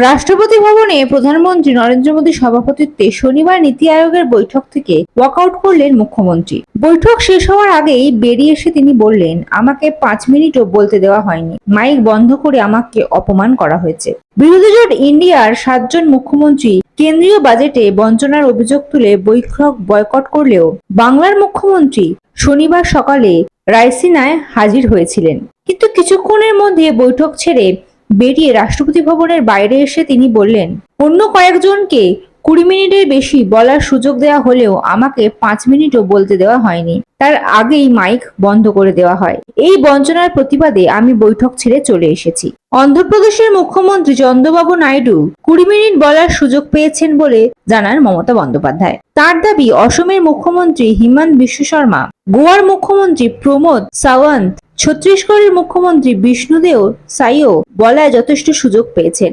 রাষ্ট্রপতি ভবনে প্রধানমন্ত্রী নরেন্দ্র মোদীর সভাপতিত্বে শনিবার নীতি আয়োগের বৈঠক থেকে ওয়াকআউট করলেন মুখ্যমন্ত্রী। বৈঠক শেষ হওয়ার আগেই বেরিয়ে এসে তিনি বললেন, আমাকে 5 মিনিটও বলতে দেওয়া হয়নি, মাইক বন্ধ করে আমাকে অপমান করা হয়েছে। বিরোধী জোট ইন্ডিয়ার 7 জন মুখ্যমন্ত্রী কেন্দ্রীয় বাজেটে বঞ্চনার অভিযোগ তুলে বৈঠক বয়কট করলেও বাংলার মুখ্যমন্ত্রী শনিবার সকালে রায়সিনায় হাজির হয়েছিলেন। কিন্তু কিছুক্ষণের মধ্যে বৈঠক ছেড়ে বেরিয়ে রাষ্ট্রপতি ভবনের বাইরে এসে তিনি বললেন, অন্য কয়েকজনকে 20 মিনিটের বেশি বলার সুযোগ দেওয়া হলেও আমাকে 5 মিনিটও বলতে দেওয়া হয়নি। তার আগেই মাইক বন্ধ করে দেওয়া হয়। এই বঞ্চনার প্রতিবাদে আমি বৈঠক ছেড়ে চলে এসেছি। অন্ধ্রপ্রদেশের মুখ্যমন্ত্রী চন্দ্রবাবু নাইডু 20 মিনিট বলার সুযোগ পেয়েছেন বলে জানান মমতা বন্দ্যোপাধ্যায়। তার দাবি, অসমের মুখ্যমন্ত্রী হিমন্ত বিশ্ব শর্মা, গোয়ার মুখ্যমন্ত্রী প্রমোদ সাওয়ন্ত, ছত্তিশগড়ের মুখ্যমন্ত্রী বিষ্ণুদেও সাইও বলায় যথেষ্ট সুযোগ পেয়েছেন।